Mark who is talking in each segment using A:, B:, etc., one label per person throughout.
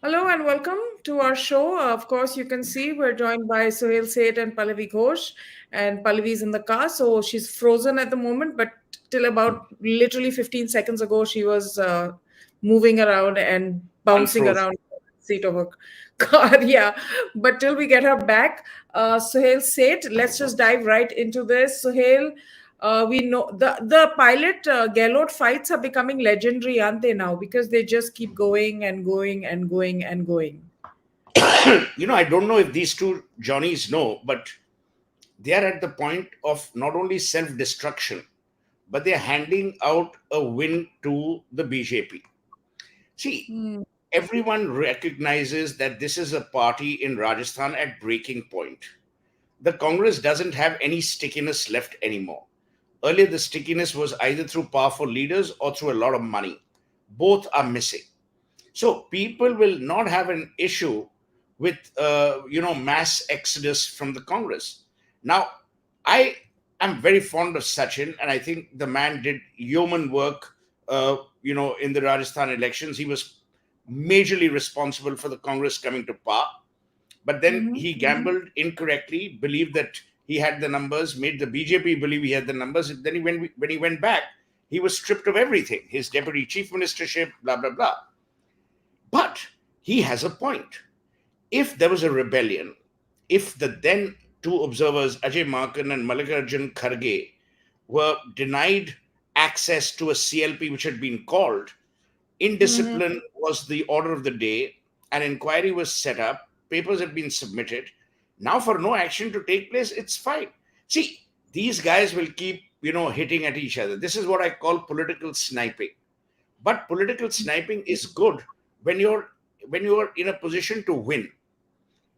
A: Hello and welcome to our show. Of course, you can see we're joined by Suhel Seth and Pallavi Ghosh, and Pallavi's in the car, so she's frozen at the moment. But till about literally 15 seconds ago, she was moving around and bouncing
B: Unfrozen.
A: around the seat of her car. Yeah, but till we get her back, Suhel Seth, let's just dive right into this. Suhel, we know the pilot Gehlot fights are becoming legendary, aren't they now? Because they just keep going and going and going and going.
B: I don't know if these two Johnnies know, but they are at the point of not only self destruction, but they are handing out a win to the BJP. See,
A: Hmm.
B: everyone recognizes that this is a party in Rajasthan at breaking point. The Congress doesn't have any stickiness left anymore. Earlier, the stickiness was either through powerful leaders or through a lot of money. Both are missing. So people will not have an issue with mass exodus from the Congress. Now, I am very fond of Sachin, and I think the man did yeoman work. In the Rajasthan elections, he was majorly responsible for the Congress coming to power. But then
A: Mm-hmm.
B: he gambled incorrectly, believed that he had the numbers, made the BJP believe he had the numbers. Then when he went back, he was stripped of everything: his deputy chief ministership, blah blah blah. But he has a point. If there was a rebellion, if the then two observers, Ajay Markan and Mallikarjun Kharge, were denied access to a CLP which had been called,
A: Mm-hmm.
B: indiscipline was the order of the day, an inquiry was set up, papers had been submitted. Now, for no action to take place, it's fine. See, these guys will keep, hitting at each other. This is what I call political sniping. But political sniping is good when you're in a position to win.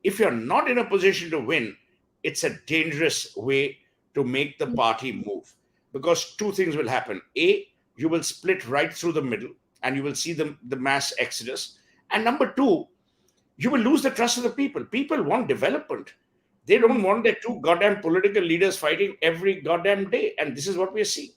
B: If you're not in a position to win, it's a dangerous way to make the party move, because two things will happen. A, you will split right through the middle and you will see the mass exodus. And number two, you will lose the trust of the people. People want development. They don't want their two goddamn political leaders fighting every goddamn day. And this is what we're seeing.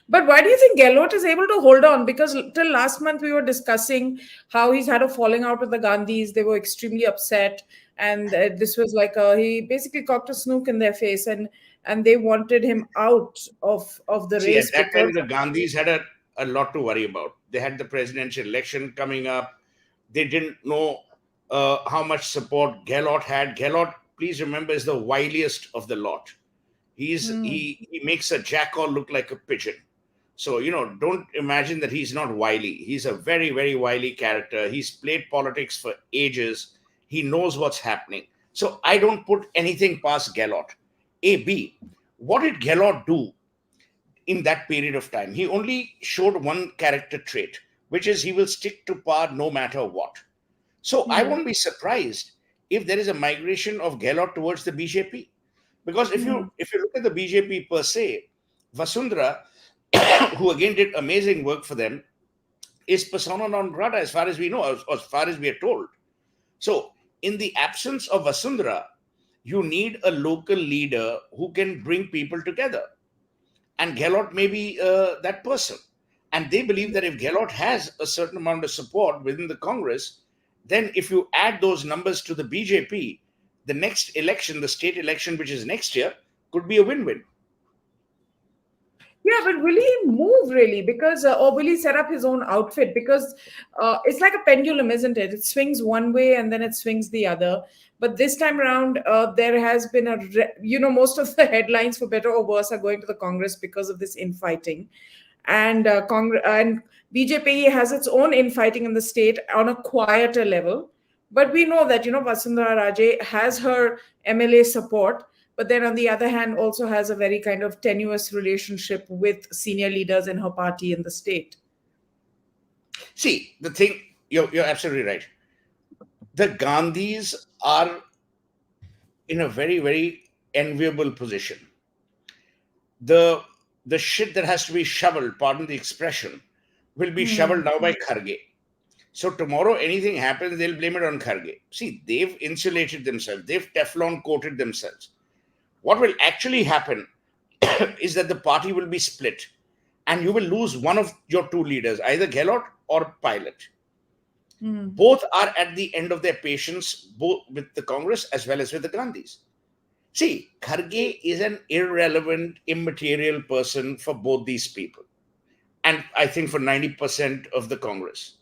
A: But why do you think Gehlot is able to hold on? Because till last month we were discussing how he's had a falling out with the Gandhis. They were extremely upset, and this was like he basically cocked a snook in their face, and they wanted him out of the
B: See, at
A: race
B: that time,
A: because
B: the Gandhis had a lot to worry about. They had the presidential election coming up. They didn't know how much support Gehlot had. Gehlot, please remember, is the wiliest of the lot.
A: Hmm.
B: He makes a jackal look like a pigeon. So, don't imagine that he's not wily. He's a very, very wily character. He's played politics for ages. He knows what's happening. So I don't put anything past Gehlot. A, B, what did Gehlot do in that period of time? He only showed one character trait, which is he will stick to power no matter what. So I
A: Hmm.
B: won't be surprised if there is a migration of Gehlot towards the BJP. Because if
A: Hmm.
B: you look at the BJP per se, Vasundhara, who again did amazing work for them, is persona non grata as far as we know, as far as we are told. So, in the absence of Vasundhara, you need a local leader who can bring people together. And Gehlot may be that person. And they believe that if Gehlot has a certain amount of support within the Congress, then if you add those numbers to the BJP, the next election, the state election, which is next year, could be a win win.
A: Yeah, but will he move really? Because or will he set up his own outfit? Because it's like a pendulum, isn't it? It swings one way and then it swings the other. But this time around, there has been most of the headlines, for better or worse, are going to the Congress because of this infighting, and BJP has its own infighting in the state on a quieter level. But we know that Vasundhara Raje has her MLA support, but then on the other hand also has a very kind of tenuous relationship with senior leaders in her party in the state.
B: See, the thing, you're absolutely right. The Gandhis are in a very, very enviable position. The the shit that has to be shoveled, pardon the expression, will be
A: Hmm.
B: shoveled now by Kharge. So tomorrow, anything happens, they'll blame it on Kharge. See, they've insulated themselves, they've Teflon coated themselves. What will actually happen is that the party will be split, and you will lose one of your two leaders, either Gehlot or Pilot. Both are at the end of their patience, both with the Congress as well as with the Gandhis. See, Kharge is an irrelevant, immaterial person for both these people. And I think for 90% of the Congress.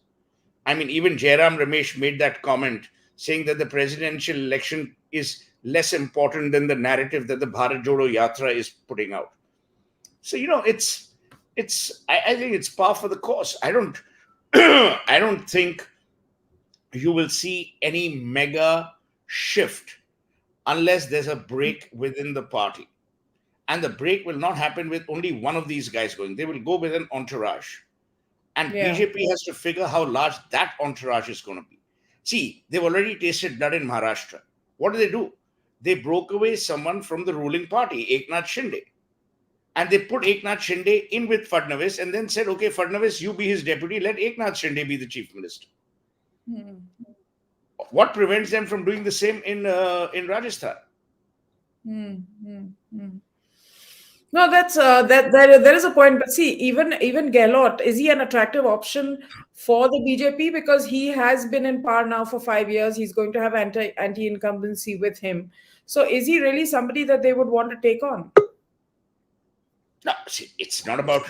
B: I mean, even Jairam Ramesh made that comment saying that the presidential election is less important than the narrative that the Bharat Jodo Yatra is putting out. So, I think it's par for the course. I don't I don't think you will see any mega shift unless there's a break within the party. And the break will not happen with only one of these guys going. They will go with an entourage. And
A: Yeah.
B: BJP has to figure how large that entourage is going to be. See, they've already tasted blood in Maharashtra. What do? They broke away someone from the ruling party, Eknath Shinde. And they put Eknath Shinde in with Fadnavis and then said, okay, Fadnavis, you be his deputy, let Eknath Shinde be the chief minister. What prevents them from doing the same in Rajasthan?
A: No, that's that there is a point. But see, even Gehlot, is he an attractive option for the BJP because he has been in power now for 5 years? He's going to have anti incumbency with him. So is he really somebody that they would want to take on?
B: No, see, it's not about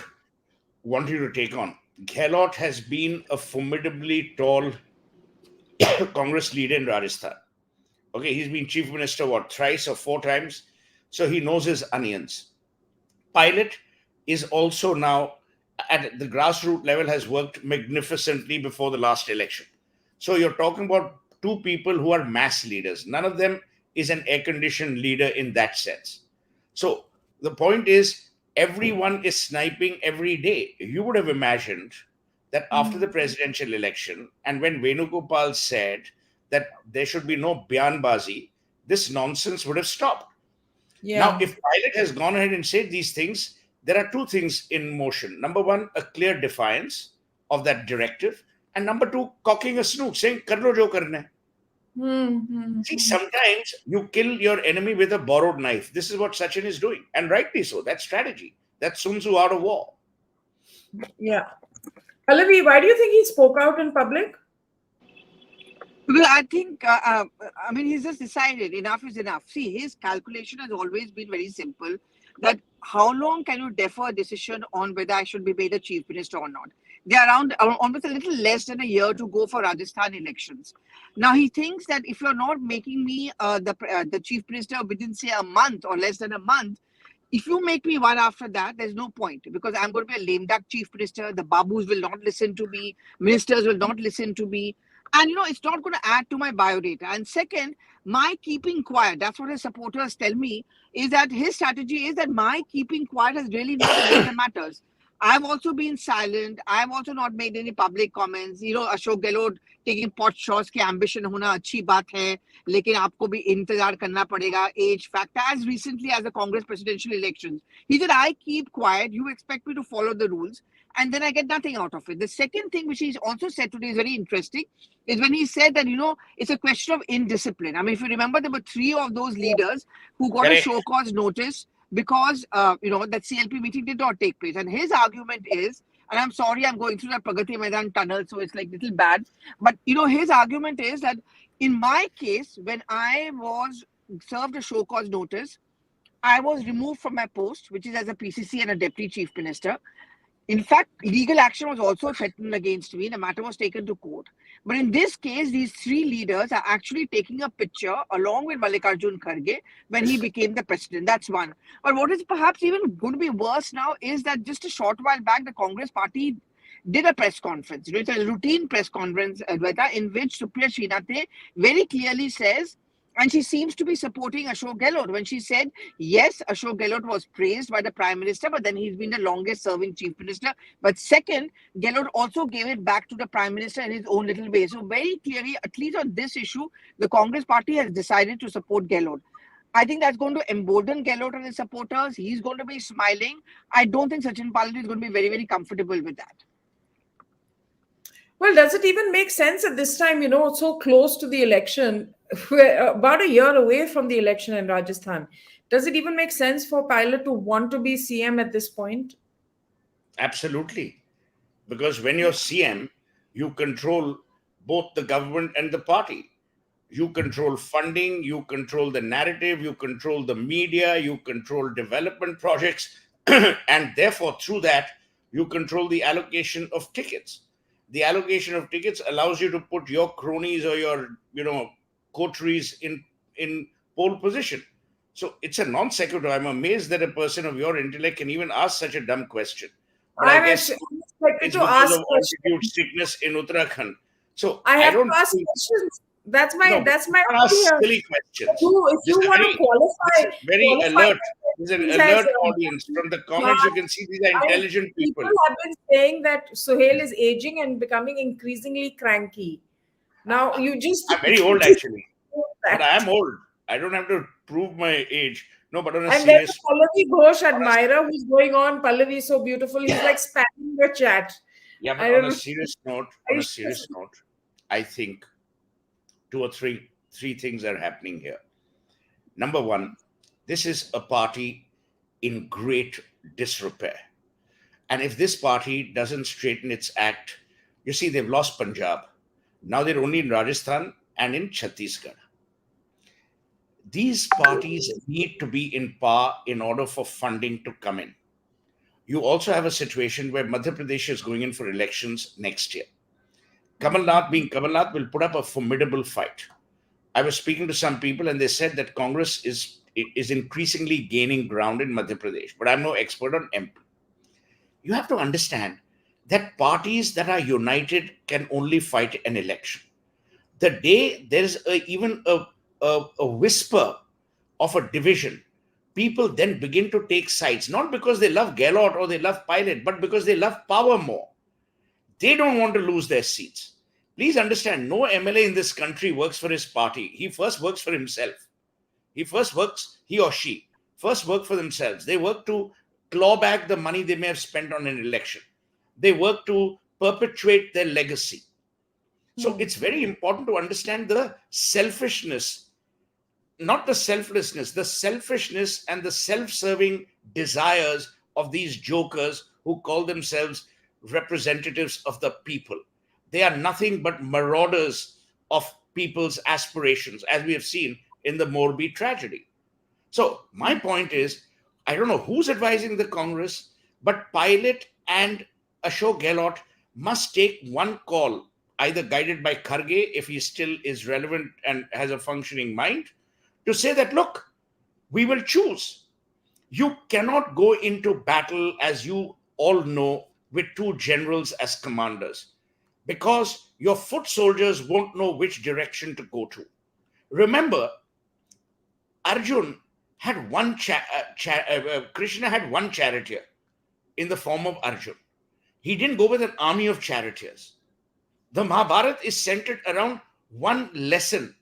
B: wanting to take on. Gehlot has been a formidably tall Congress leader in Rajasthan. Okay, he's been chief minister, what, thrice or four times? So he knows his onions. Pilot is also now at the grassroots level has worked magnificently before the last election. So you're talking about two people who are mass leaders. None of them is an air-conditioned leader in that sense. So the point is, everyone is sniping every day. You would have imagined that after the presidential election, and when Venugopal said that there should be no Byanbazi, this nonsense would have stopped. Now,
A: Yeah.
B: if Pilot has gone ahead and said these things, there are two things in motion. Number one, a clear defiance of that directive. And number two, cocking a snook, saying, Kar lo jo karna hai. See, sometimes you kill your enemy with a borrowed knife. This is what Sachin is doing. And rightly so. That's strategy. That's Sun Tzu out of war.
A: Yeah. Pallavi, why do you think he spoke out in public?
C: Well, I think, I mean, he's just decided enough is enough. See, his calculation has always been very simple that how long can you defer a decision on whether I should be made a chief minister or not? They're around almost a little less than a year to go for Rajasthan elections. Now, he thinks that if you're not making me the chief minister within, say, a month or less than a month, if you make me one after that, there's no point because I'm going to be a lame duck chief minister. The Babus will not listen to me. Ministers will not listen to me. And it's not going to add to my biodata. And second, my keeping quiet, that's what his supporters tell me, is that his strategy is that my keeping quiet has really not made the matters. I've also been silent. I've also not made any public comments. Ashok Gehlot taking pot shots की ambition होना अच्छी बात है, लेकिन आपको भी इंतजार करना पड़ेगा age factor as recently as the Congress presidential elections. He said, I keep quiet. You expect me to follow the rules. And then I get nothing out of it. The second thing which he's also said today is very interesting, is when he said that, it's a question of indiscipline. I mean, if you remember, there were three of those leaders who got a
B: Correct.
C: show cause notice because, that CLP meeting did not take place. And his argument is, and I'm sorry, I'm going through that Pragati Maidan tunnel, so it's like little bad. But, his argument is that in my case, when I was served a show cause notice, I was removed from my post, which is as a PCC and a deputy chief minister. In fact, legal action was also threatened against me. The matter was taken to court. But in this case, these three leaders are actually taking a picture along with Mallikarjun Kharge when he became the president. That's one. But what is perhaps even going to be worse now is that just a short while back, the Congress party did a press conference. It's a routine press conference, Advaita, in which Supriya Srinath very clearly says, and she seems to be supporting Ashok Gehlot when she said, yes, Ashok Gehlot was praised by the Prime Minister, but then he's been the longest serving Chief Minister. But second, Gehlot also gave it back to the Prime Minister in his own little way. So very clearly, at least on this issue, the Congress party has decided to support Gehlot. I think that's going to embolden Gehlot and his supporters. He's going to be smiling. I don't think Sachin Pilot is going to be very, very comfortable with that.
A: Well, does it even make sense at this time, so close to the election, we're about a year away from the election in Rajasthan? Does it even make sense for Pilot to want to be CM at this point?
B: Absolutely. Because when you're CM, you control both the government and the party. You control funding, you control the narrative, you control the media, you control development projects, and therefore, through that, you control the allocation of tickets. The allocation of tickets allows you to put your cronies or your, coteries in pole position. So it's a non sequitur. I'm amazed that a person of your intellect can even ask such a dumb question. But I
A: I'm
B: guess
A: expected
B: it's
A: to
B: because
A: ask
B: of altitude
A: questions.
B: sickness in Uttarakhand. So
A: I
B: I
A: have to
B: don't
A: ask
B: think,
A: questions.
B: no, but
A: That's
B: you
A: my
B: can't ask
A: idea.
B: silly questions.
A: If
B: This
A: you
B: is
A: want to
B: very
A: qualify
B: alert. There's an
A: questions as
B: alert audience. From the comments, you
A: smart.
B: can see these are
A: I mean,
B: intelligent
A: people
B: people.
A: have been saying that Suhail is aging and becoming increasingly cranky. Now you just
B: I'm very
A: you
B: old
A: just
B: actually,
A: know
B: but
A: that.
B: I am old. I don't have to prove my age. No, but on a
A: And there's
B: serious,
A: a Pallavi Ghosh
B: on a,
A: admirer who's going on. Pallavi is so beautiful. He's like spamming the chat.
B: yeah, but
A: I don't
B: on a
A: know.
B: serious note,
A: I just-
B: I think two or three things are happening here. Number one, this is a party in great disrepair. And if this party doesn't straighten its act, you see, they've lost Punjab. Now they're only in Rajasthan and in Chhattisgarh. These parties need to be in power in order for funding to come in. You also have a situation where Madhya Pradesh is going in for elections next year. Kamal Nath, being Kamal Nath, will put up a formidable fight. I was speaking to some people and they said that Congress is increasingly gaining ground in Madhya Pradesh, but I'm no expert on MP. You have to understand that parties that are united can only fight an election. The day there's a whisper of a division, people then begin to take sides, not because they love Gehlot or they love Pilot, but because they love power more. They don't want to lose their seats. Please understand, no MLA in this country works for his party. He first works for himself. He or she first work for themselves. They work to claw back the money they may have spent on an election. They work to perpetuate their legacy. So
A: Hmm.
B: it's very important to understand the selfishness, not the selflessness, the selfishness and the self serving desires of these jokers who call themselves representatives of the people. They are nothing but marauders of people's aspirations, as we have seen in the Morbi tragedy. So, my point is, I don't know who's advising the Congress, but Pilot and Ashok Gehlot must take one call, either guided by Kharge, if he still is relevant and has a functioning mind, to say that, look, we will choose. You cannot go into battle, as you all know, with two generals as commanders, because your foot soldiers won't know which direction to go to. Remember, Arjun had Krishna had one charioteer in the form of Arjun. He didn't go with an army of charioteers. The Mahabharata is centered around one lesson.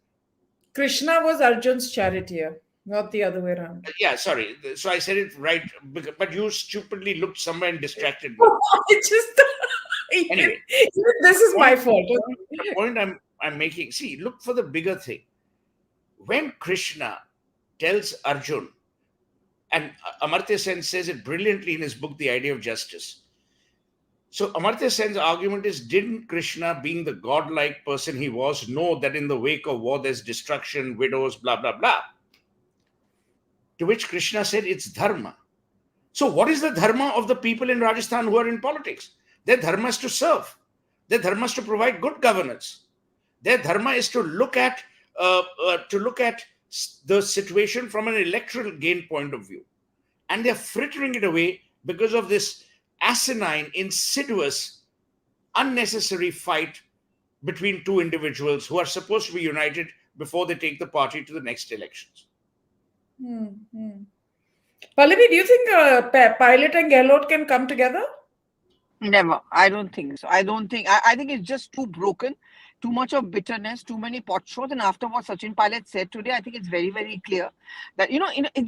A: Krishna was Arjun's charioteer, not the other way around.
B: Yeah, sorry. So I said it right, but you stupidly looked somewhere and distracted me.
A: It's just
B: Anyway,
A: this
B: the
A: is my
B: point,
A: fault.
B: the point I'm making. See, look for the bigger thing. When Krishna tells Arjun, and Amartya Sen says it brilliantly in his book, The Idea of Justice. So Amartya Sen's argument is, didn't Krishna, being the godlike person he was, know that in the wake of war there's destruction, widows, blah, blah, blah? To which Krishna said, it's dharma. So what is the dharma of the people in Rajasthan who are in politics? Their dharma is to serve. Their dharma is to provide good governance. Their dharma is to look at the situation from an electoral gain point of view, and they're frittering it away because of this asinine, insidious, unnecessary fight between two individuals who are supposed to be united before they take the party to the next elections.
A: Hmm, hmm. Pallavi, do you think Pilot and Gehlot can come together?
C: Never. I don't think so. I don't think. I think it's just too broken, too much of bitterness, too many pot shots. And after what Sachin Pilot said today, I think it's very, very clear that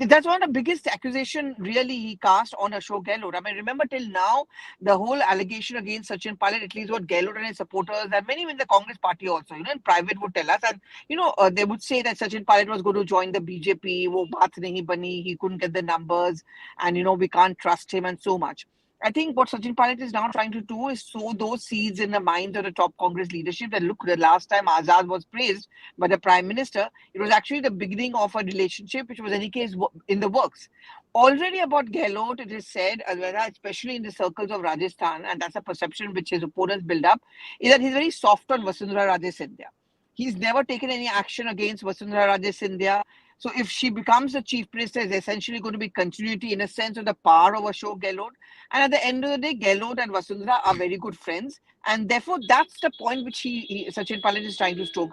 C: that's one of the biggest accusation really he cast on Ashok Gehlot. I mean, remember till now the whole allegation against Sachin Pilot, at least what Gehlot and his supporters and many in the Congress party also, in private would tell us, and they would say that Sachin Pilot was going to join the BJP. Wo baat nahi bani. He couldn't get the numbers, and we can't trust him and so much. I think what Sachin Pilot is now trying to do is sow those seeds in the minds of the top Congress leadership that look, the last time Azad was praised by the Prime Minister, it was actually the beginning of a relationship which was, in any case, in the works. Already about Gehlot, it is said, especially in the circles of Rajasthan, and that's a perception which his opponents build up, is that he's very soft on Vasundhara Raje Scindia. He's never taken any action against Vasundhara Raje Scindia. So if she becomes the chief minister, it's essentially going to be continuity in a sense of the power of Ashok Gehlot. And at the end of the day, Gehlot and Vasundhara are very good friends. And therefore, that's the point which Sachin Pilot is trying to stoke.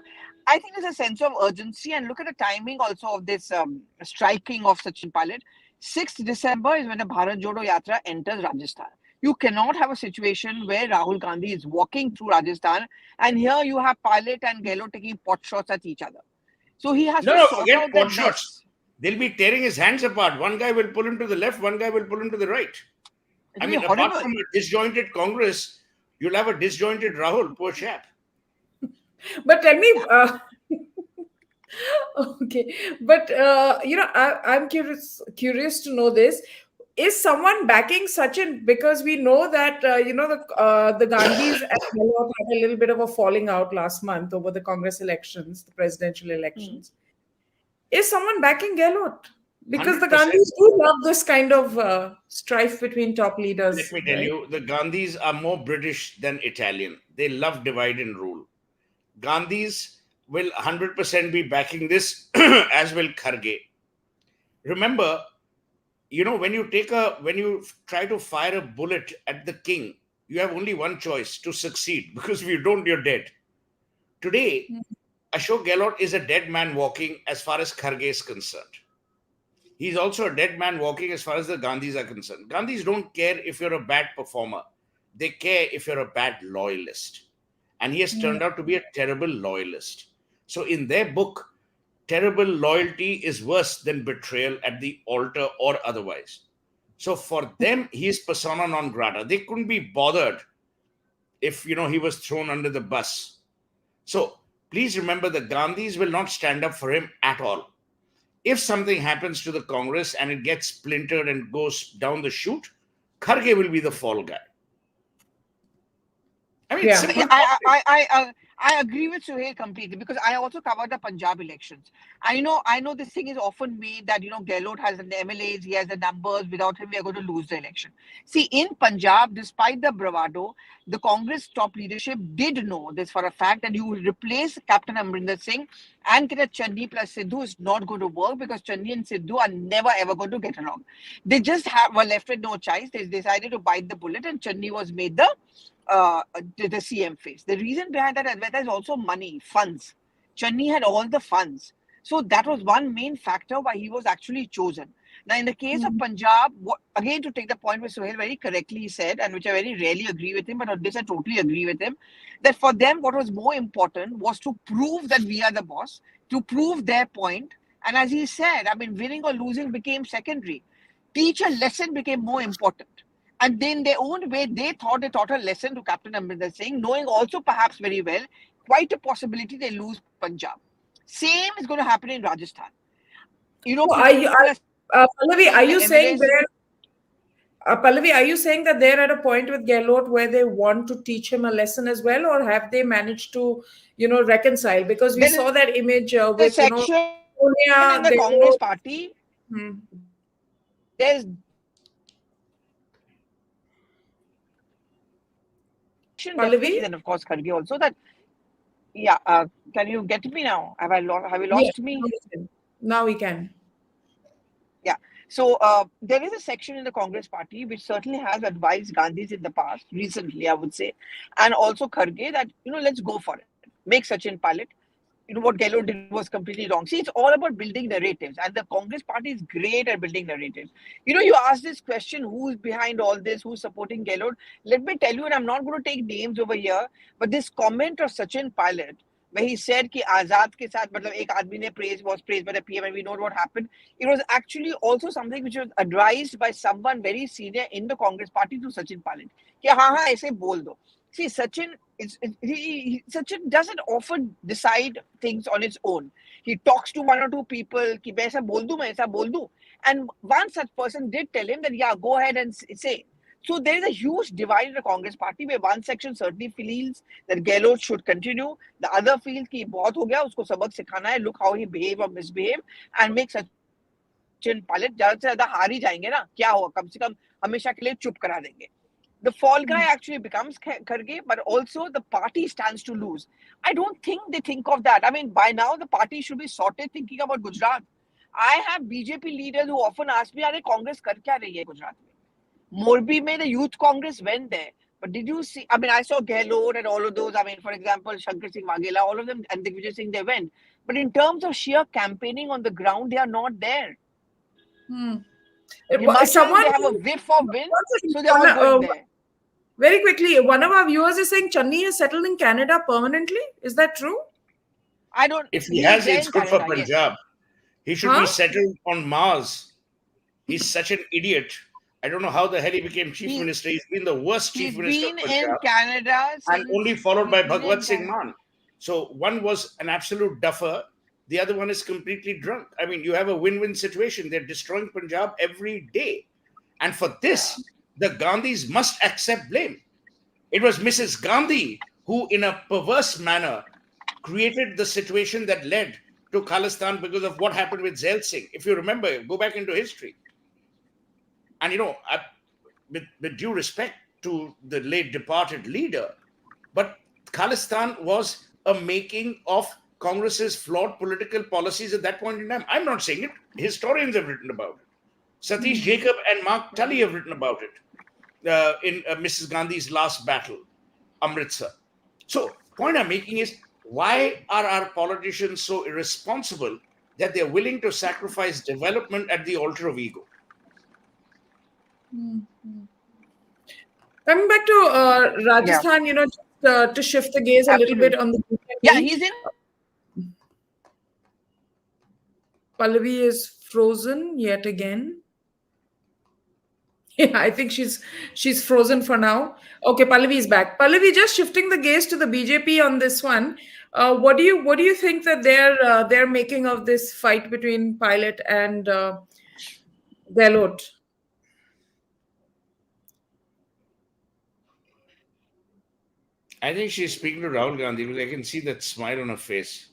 C: I think there's a sense of urgency. And look at the timing also of this striking of Sachin Pilot. 6th December is when the Bharat Jodo Yatra enters Rajasthan. You cannot have a situation where Rahul Gandhi is walking through Rajasthan and here you have Pilot and Gehlot taking pot shots at each other. So he has to
B: No,
C: sort
B: forget
C: out
B: pot
C: that
B: shots. They'll be tearing his hands apart. One guy will pull him to the left, one guy will pull him to the right. I mean, apart from a disjointed Congress, you'll have a disjointed Rahul, poor chap.
A: But tell me, okay, but I'm curious to know this. Is someone backing Sachin? Because we know that the Gandhis and Gehlot had a little bit of a falling out last month over the Congress elections, the presidential elections. Is someone backing Gehlot? Because the
B: 100%.
A: Gandhis do love this kind of strife between top leaders.
B: Let me tell you, the Gandhis are more British than Italian. They love divide and rule. Gandhis will 100% be backing this, as will Kharge. Remember, when you try to fire a bullet at the king, you have only one choice: to succeed, because if you don't, you're dead. Today, Ashok Gehlot is a dead man walking as far as Kharge is concerned. He's also a dead man walking as far as the Gandhis are concerned. Gandhis don't care if you're a bad performer. They care if you're a bad loyalist. And he has turned out to be a terrible loyalist. So in their book, terrible loyalty is worse than betrayal at the altar or otherwise. So for them, he is persona non grata. They couldn't be bothered if, he was thrown under the bus. So please remember, the Gandhis will not stand up for him at all. If something happens to the Congress and it gets splintered and goes down the chute, Kharge will be the fall guy. I mean,
C: I agree with Suhel completely, because I also covered the Punjab elections. I know this thing is often made that, Gehlot has the MLAs, he has the numbers, without him we are going to lose the election. See, in Punjab, despite the bravado, the Congress top leadership did know this for a fact, that you will replace Captain Amrinder Singh and get a Channi plus Sidhu is not going to work, because Channi and Sidhu are never ever going to get along. They just were left with no choice. They decided to bite the bullet, and Channi was made the CM face. The reason behind that, Advaita, is also money, funds. Channi had all the funds. So that was one main factor why he was actually chosen. Now, in the case of Punjab, again, to take the point which Suhel very correctly said, and which I very rarely agree with him, but on this I totally agree with him, that for them, what was more important was to prove that we are the boss, to prove their point. And as he said, winning or losing became secondary. Teach a lesson became more important. And then their own way, they thought they taught a lesson to Captain Amrinder Singh, knowing also perhaps very well, quite a possibility they lose Punjab. Same is going to happen in Rajasthan.
A: Pallavi, are you saying Pallavi, are you saying that they're at a point with Gehlot where they want to teach him a lesson as well, or have they managed to, reconcile? Because we saw that image with,
C: section
A: Sonia,
C: in the Congress party. There's
A: Pallavi?
C: and of course Kharge also, that can you get me now? Have you lost me?
A: Now we can.
C: Yeah. So there is a section in the Congress party which certainly has advised Gandhis in the past, recently I would say, and also Kharge, that let's go for it. Make Sachin Pilot. What Gehlot did was completely wrong. See, it's all about building narratives, and the Congress party is great at building narratives. You ask this question, who's behind all this, who's supporting Gehlot? Let me tell you, and I'm not going to take names over here, but this comment of Sachin Pilot, where he said कि आजाद के साथ मतलब एक आदमी ने was praised by the PM, and we know what happened. It was actually also something which was advised by someone very senior in the Congress party to Sachin Pilot. कि हाँ ऐसे बोल दो. See, Sachin doesn't often decide things on its own. He talks to one or two people कि मैं ऐसा बोल दूं, मैं ऐसा बोल दूं. And one such person did tell him that, yeah, go ahead and say. So there is a huge divide in the Congress party where one section certainly feels that Gehlot should continue. The other feels कि बहुत हो गया, उसको सबक सिखाना है. Look how he behave or misbehave, and make Sachin Pilot. ज़्यादा से ज़्यादा हार ही जाएंगे ना, क्या हुआ, कम से कम हमेशा के लिए चुप करा देंगे. The fall guy actually becomes Kharge, but also the party stands to lose. I don't think they think of that. I mean, by now the party should be sorted thinking about Gujarat. I have BJP leaders who often ask me, "Are Congress kar kya rahi hai Gujarat mein?" Morbi mein the youth Congress went there. But did you see? I mean, I saw Gehlot and all of those. I mean, for example, Shankar Singh Waghela, all of them, and Digvijay Singh, they went. But in terms of sheer campaigning on the ground, they are not there.
A: Someone,
C: they have a whiff of wind, so they're all going there.
A: Very quickly, one of our viewers is saying Channi is settled in Canada permanently. Is that true?
C: I don't.
B: If he has, it's good for
C: Canada,
B: Punjab. He should be settled on Mars. He's such an idiot. I don't know how the hell he became chief minister. He's been the worst chief minister of Punjab.
C: He's been in Canada
B: and only followed by Bhagwat Singh Mann. So one was an absolute duffer. The other one is completely drunk. I mean, you have a win-win situation. They're destroying Punjab every day. And for this, the Gandhis must accept blame. It was Mrs. Gandhi who, in a perverse manner, created the situation that led to Khalistan because of what happened with Suhel Seth. If you remember, go back into history. And, you know, with due respect to the late departed leader, but Khalistan was a making of Congress's flawed political policies at that point in time. I'm not saying it. Historians have written about it. Satish Jacob and Mark Tully have written about it in Mrs. Gandhi's last battle, Amritsar. So, point I'm making is, why are our politicians so irresponsible that they're willing to sacrifice development at the altar of ego?
A: Coming back to Rajasthan, you know, just, to shift the gaze a little bit on the...
C: Yeah, he's in...
A: Pallavi is frozen yet again. Yeah, I think she's frozen for now. Okay, Pallavi is back. Pallavi, just shifting the gaze to the BJP on this one. What do you think that they're making of this fight between Pilot and Gehlot?
B: I think she's speaking to Rahul Gandhi because I can see that smile on her face.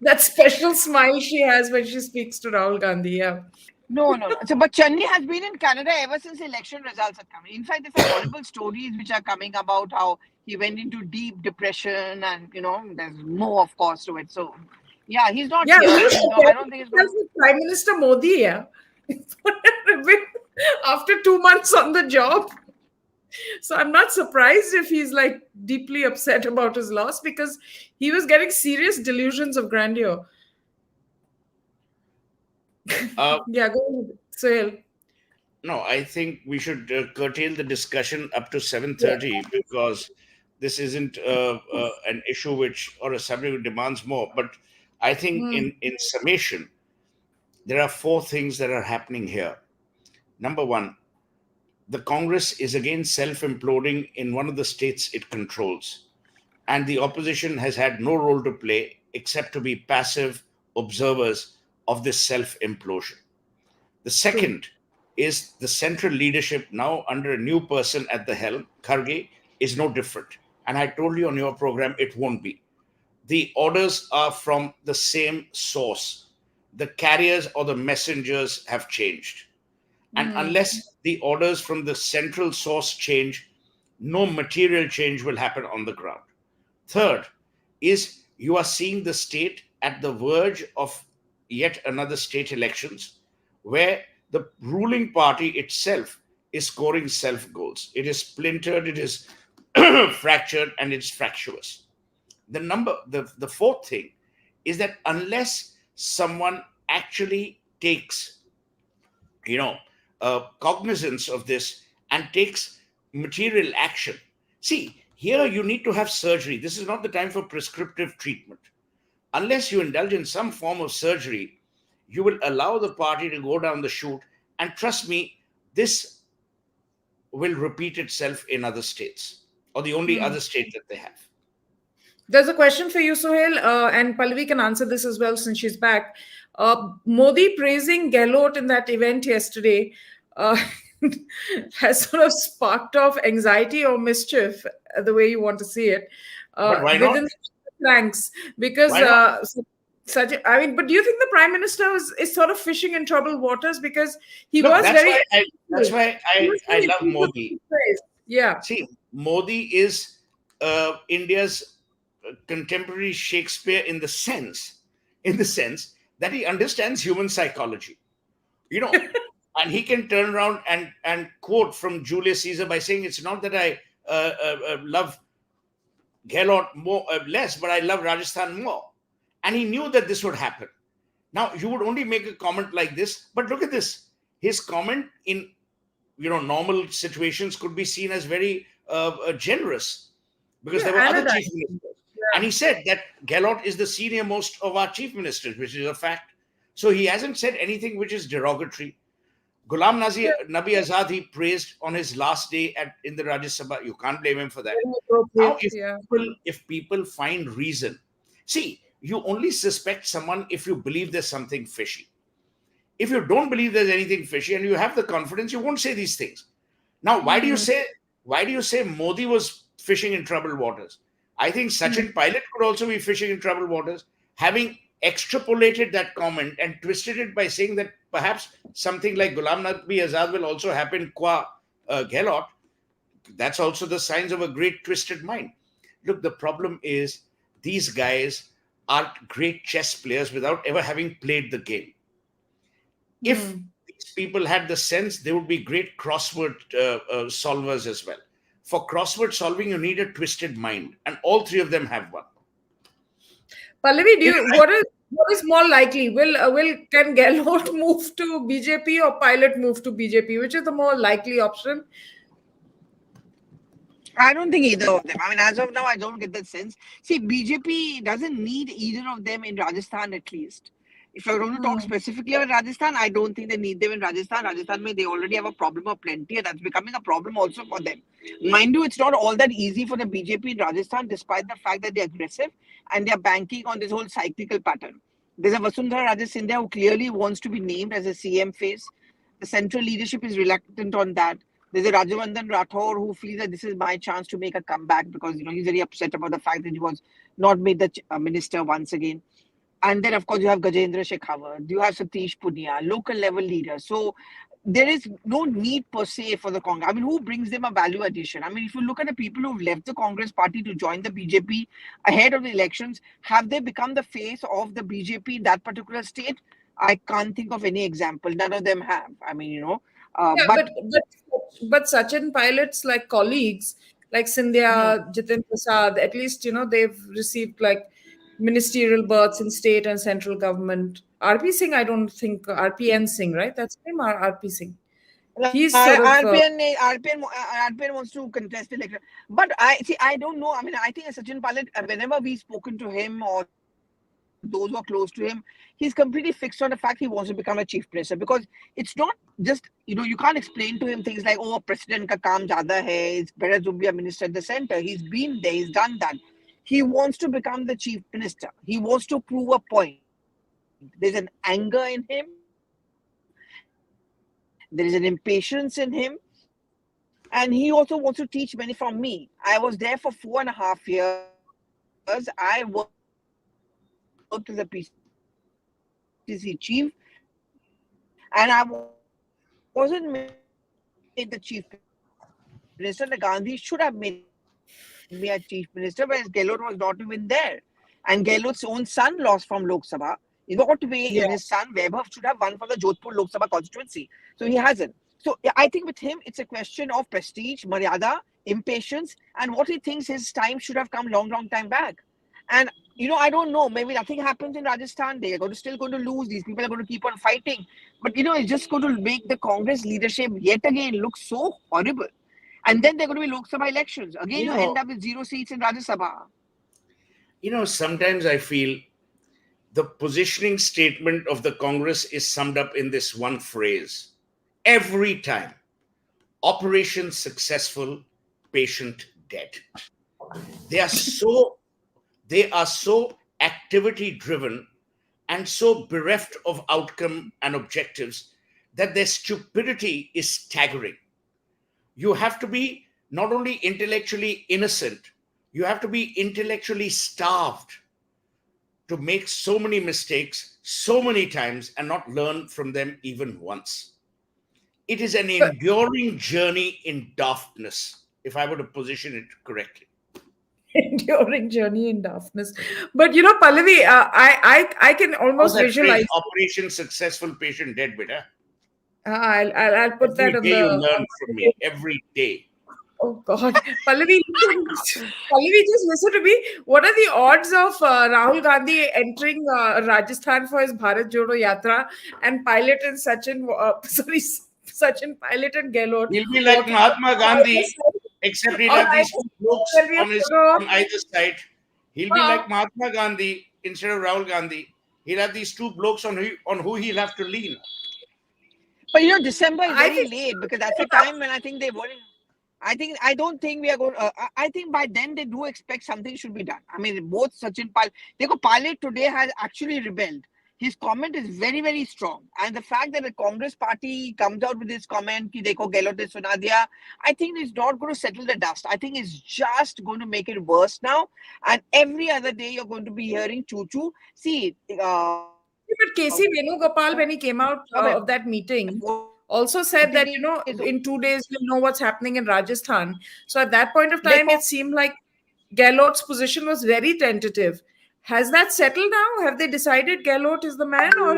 A: That special smile she has when she speaks to Rahul Gandhi, yeah.
C: No. So, but Channi has been in Canada ever since election results have come. In fact, there's horrible stories which are coming about how he went into deep depression, and you know, there's more, of course, to it. So, yeah, he's not here. I don't think he's going to...
A: Prime Minister Modi, yeah. After 2 months on the job. So I'm not surprised if he's like deeply upset about his loss, because he was getting serious delusions of grandeur. Yeah, go ahead, Suhel.
B: No, I think we should curtail the discussion up to 7:30 because this isn't an issue or a subject which demands more. But I think in summation, there are 4 things that are happening here. Number one, the Congress is again self-imploding in one of the states it controls. And the opposition has had no role to play except to be passive observers of this self-implosion. The second is the central leadership now under a new person at the helm, Kharge, is no different. And I told you on your program, it won't be. The orders are from the same source. The carriers or the messengers have changed. And unless the orders from the central source change, no material change will happen on the ground. Third is you are seeing the state at the verge of yet another state elections where the ruling party itself is scoring self-goals. It is splintered, it is fractured, and it's fractious. The fourth thing is that unless someone actually takes, cognizance of this and takes material action. See, here you need to have surgery. This is not the time for prescriptive treatment. Unless you indulge in some form of surgery, you will allow the party to go down the chute. And trust me, this will repeat itself in other states, or the only other state that they have.
A: There's a question for you, Suhel, and Pallavi can answer this as well since she's back. Modi praising Gehlot in that event yesterday. has sort of sparked off anxiety or mischief, the way you want to see it,
B: But why not?
A: within the ranks. Because
B: Why not?
A: such, I mean, but do you think the prime minister is sort of fishing in troubled waters because he
B: Look,
A: was very,
B: that's why
A: he
B: I,
A: was
B: I
A: very
B: love
A: eager
B: Modi.
A: to praise. Yeah.
B: See, Modi is India's contemporary Shakespeare in the sense that he understands human psychology. You know, and he can turn around and quote from Julius Caesar by saying, "It's not that I love Gehlot more less, but I love Rajasthan more." And he knew that this would happen. Now, you would only make a comment like this, but look at this. His comment in normal situations could be seen as very generous because
A: Yeah,
B: there were other chief
A: anodyne.
B: ministers. And
A: Yeah.
B: he said that Gehlot is the senior most of our chief ministers, which is a fact. So he hasn't said anything which is derogatory. Ghulam
A: Yeah,
B: Nabi Azad, he praised on his last day in the Rajya Sabha. You can't blame him for that.
A: very
B: Now,
A: appropriate. Yeah.
B: if people find reason, see, you only suspect someone if you believe there's something fishy. If you don't believe there's anything fishy and you have the confidence, you won't say these things. Now,
A: Hmm.
B: why do you say Modi was fishing in troubled waters? I think
A: Hmm.
B: Sachin Pilot could also be fishing in troubled waters, having extrapolated that comment and twisted it by saying that perhaps something like Ghulam Nabi Azad will also happen qua Gehlot. That's also the signs of a great twisted mind. Look, the problem is these guys are great chess players without ever having played the game. If
A: Hmm.
B: these people had the sense, they would be great crossword solvers as well. For crossword solving, you need a twisted mind, and all three of them have one.
A: Pallavi,
B: You know,
A: what is more likely? Will can Gehlot move to BJP or Pilot move to BJP? Which is the more likely option?
C: I don't think either of them. I mean, as of now, I don't get that sense. See, BJP doesn't need either of them in Rajasthan, at least. If you're going to talk
A: Hmm.
C: specifically about Rajasthan, I don't think they need them in Rajasthan. Rajasthan, they already have a problem of plenty, and that's becoming a problem also for them. Mind you, it's not all that easy for the BJP in Rajasthan, despite the fact that they're aggressive and they're banking on this whole cyclical pattern. There's a Vasundhara Raje Scindia who clearly wants to be named as a CM face. The central leadership is reluctant on that. There's a Rajavardhan Rathore who feels that this is my chance to make a comeback because he's very upset about the fact that he was not made the minister once again. And then of course you have Gajendra Shekhawat, you have Satish Punia, local level leaders. So there is no need per se for the Congress. I mean, who brings them a value addition? I mean, if you look at the people who've left the Congress party to join the BJP ahead of the elections, have they become the face of the BJP in that particular state? I can't think of any example. None of them have. I mean,
A: Yeah,
C: but
A: but Sachin Pilot's like colleagues, like
C: hmm,
A: Scindia, Jitin Prasad, at least they've received like ministerial berths in state and central government. RP Singh, I don't think RPN Singh, right? That's him or RP Singh. He's sort of
C: RPN wants to contest the election. But I see, I don't know. I mean, I think Sachin Pilot, whenever we've spoken to him or those who are close to him, he's completely fixed on the fact he wants to become a chief minister because it's not just, you can't explain to him things like, oh, president ka kaam zyada hai, it's better to be a minister at the center. He's been there, he's done that. He wants to become the chief minister. He wants to prove a point. There's an anger in him, there is an impatience in him, and he also wants to teach many from me. I was there for 4.5 years. I worked as a PCC chief, and I wasn't made the chief minister. And I wasn't made the chief minister because Gandhi should have made me a chief minister. But Gandhi was not even there. And Gehlot was not even there. And Gehlot's own son lost from Lok Sabha. In what way? In his son, Vaibhav should have won for the Jodhpur Lok Sabha constituency. So he hasn't. So
A: yeah.
C: yeah, I think with him, it's a question of prestige, Maryada, impatience, and what he thinks his time should have come long time back. And I don't know, maybe nothing happens in Rajasthan. They are still going to lose. These people are going to keep on fighting. But it's just going to make the Congress leadership yet again look so horrible. And then there are going to be Lok Sabha elections. Again, you end up with 0 seats in Rajya
B: you
C: Sabha.
B: know, sometimes I feel the positioning statement of the Congress is summed up in this one phrase every time: Operation successful, patient dead. They are so they are so activity driven and so bereft of outcome and objectives that their stupidity is staggering. You have to be not only intellectually innocent, you have to be intellectually starved to make so many mistakes so many times and not learn from them even once. It is an
A: But
B: enduring journey in daftness, if I were to position it correctly.
A: enduring journey in darkness. But Pallavi, I can
B: How's
A: almost
B: that phrase?
A: visualize.
B: Operation successful, patient dead, beta.
A: I'll put that
B: Every
A: on
B: day you
A: the.
B: learn from me. Every day.
A: Oh God, Pallavi, Pallavi, just listen to me. What are the odds of Rahul Gandhi entering Rajasthan for his Bharat Jodo Yatra and Pilot and Sachin, sorry, Sachin, Pilot and Gehlot
B: He'll be like
A: walking
B: Mahatma
A: on either
B: Gandhi,
A: side?
B: except he'll
A: On
B: have these
A: either
B: two
A: side,
B: blokes
A: there'll be a
B: on his
A: photo of.
B: on either side. He'll be
A: Uh,
B: like Mahatma Gandhi instead of Rahul Gandhi. He'll have these two blokes on who he'll have to lean.
C: But December is
A: I
C: very
A: think
C: late because that's the time when I think they were. I don't think we are going. I think by then they do expect something should be done. I mean, both Sachin Pal. Dekho, Pilot today has actually rebelled. His comment is very, very strong, and the fact that the Congress party comes out with this comment, "Ki dekho Gehlot ne suna diya," I think it's not going to settle the dust. I think it's just going to make it worse now. And every other day you're going to be hearing choo choo. See,
A: but Casey Venugopal, when he came out of that meeting, also said that,
C: voting is over.
A: in 2 days we'll know what's happening in Rajasthan. So at that point of time, it seemed like Gehlot's position was very tentative. Has that settled now? Have they decided Gehlot is the man, or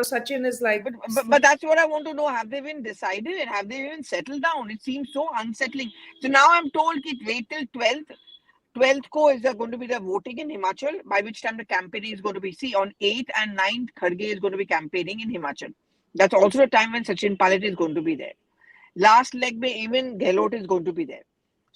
A: Sachin is like,
C: But that's what I want to know. Have they been decided and have they even settled down? It seems so unsettling. So now I'm told that wait till 12th. 12th ko is going to be the voting in Himachal, by which time the campaigning is going to be. See, on 8th and 9th, Kharge is going to be campaigning in Himachal. That's also the time when Sachin Pilot is going to be there. Last leg mein even Gehlot is going to be there.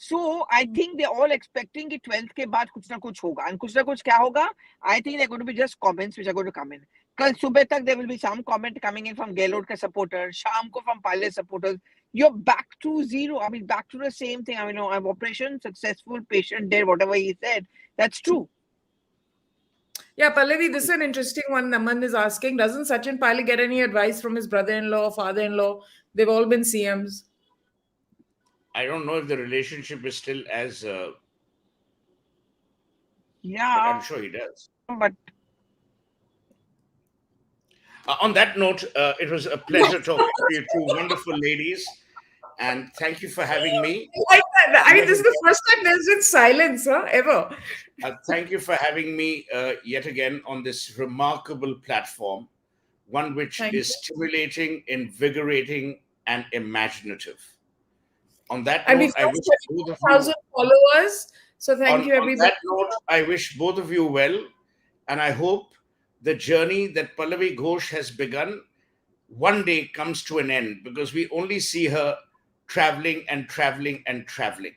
C: So I think they're all expecting that 12th के बाद कुछ ना कुछ होगा. And कुछ ना कुछ क्या होगा? I think they're going to be just comments which are going to come in. कल सुबह तक there will be some comment coming in from Gehlot के supporters, शाम को from Pilot supporters. You're back to zero. I mean, back to the same thing. I mean, I'm operation successful, patient dead, whatever he said. That's true.
A: yeah, Pallavi, this is an interesting one. Naman is asking, doesn't Sachin Pilot get any advice from his brother-in-law or father-in-law? They've all been CMs.
B: I don't know if the relationship is still as, but
C: Yeah,
B: I'm sure he does.
C: but
B: On that note, it was a pleasure talking to you two wonderful ladies, and thank you for having me.
A: Like that. I mean,
B: Yet
A: this is the first time there's been silence, ever.
B: Thank you for having me yet again on this remarkable platform, one which
A: Thank
B: is
A: you.
B: stimulating, invigorating, and imaginative. On that
A: And
B: note,
A: we've
B: I
A: got
B: wish both of you
A: 34,000 followers. So thank you,
B: on
A: everybody.
B: that note, I wish both of you well, and I hope the journey that Pallavi Ghosh has begun one day comes to an end because we only see her traveling and traveling and traveling.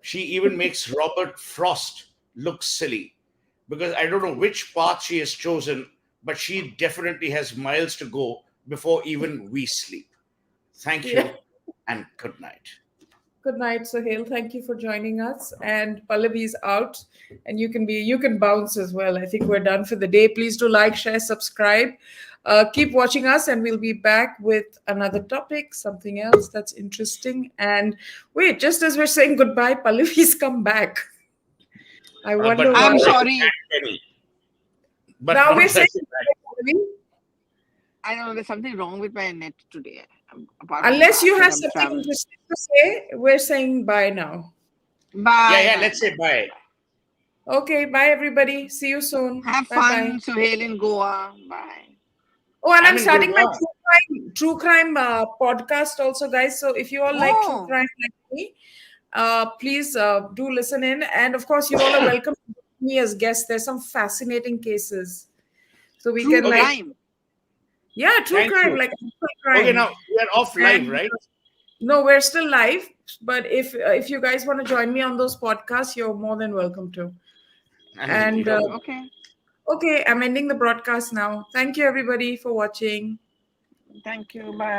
B: She even makes Robert Frost look silly because I don't know which path she has chosen, but she definitely has miles to go before even we sleep. Thank
A: Yeah.
B: you and good night.
A: Good night, Suhel. Thank you for joining us. And Pallavi's out, and you can bounce as well. I think we're done for the day. Please do like, share, subscribe. Keep watching us, and we'll be back with another topic, something else that's interesting. And wait, just as we're saying goodbye, Pallavi's come back. I wonder
B: But not
A: why.
C: I'm
B: like a
C: sorry.
B: bad penny. But
A: Now
B: not
A: we're
B: like
A: saying
B: a bad.
A: goodbye, Pallavi.
C: I don't know. There's something wrong with my net today. Apart from the
A: Unless
C: fact
A: you
C: that
A: have
C: I'm
A: something
C: traveling.
A: interesting to say, we're saying bye now.
B: Yeah,
C: Bye,
B: yeah.
C: bye,
B: Let's say
C: bye.
B: bye.
A: Okay, bye everybody. See you soon.
C: Have
A: Bye bye.
C: fun, Suhel in Goa. Bye.
A: Oh, and
B: I'm
A: I'm
B: in
A: starting my
B: Gurgaon.
A: true crime podcast also, guys. So if you all like true
C: Oh,
A: crime like me, please do listen in. And of course, you all are welcome to join me as guests. There's some fascinating cases, so we
C: true
A: can
B: Okay.
C: crime.
A: yeah, true
B: Thank
A: crime
B: you.
A: like actual
B: Okay,
A: crime.
B: now we are off live,
A: And
B: right?
A: no, we're still live. But if you guys want to join me on those podcasts, you're more than welcome to.
B: I mean, you
A: And
B: know.
C: Okay.
A: okay, I'm ending the broadcast now. Thank you everybody for watching.
C: Thank you. Bye.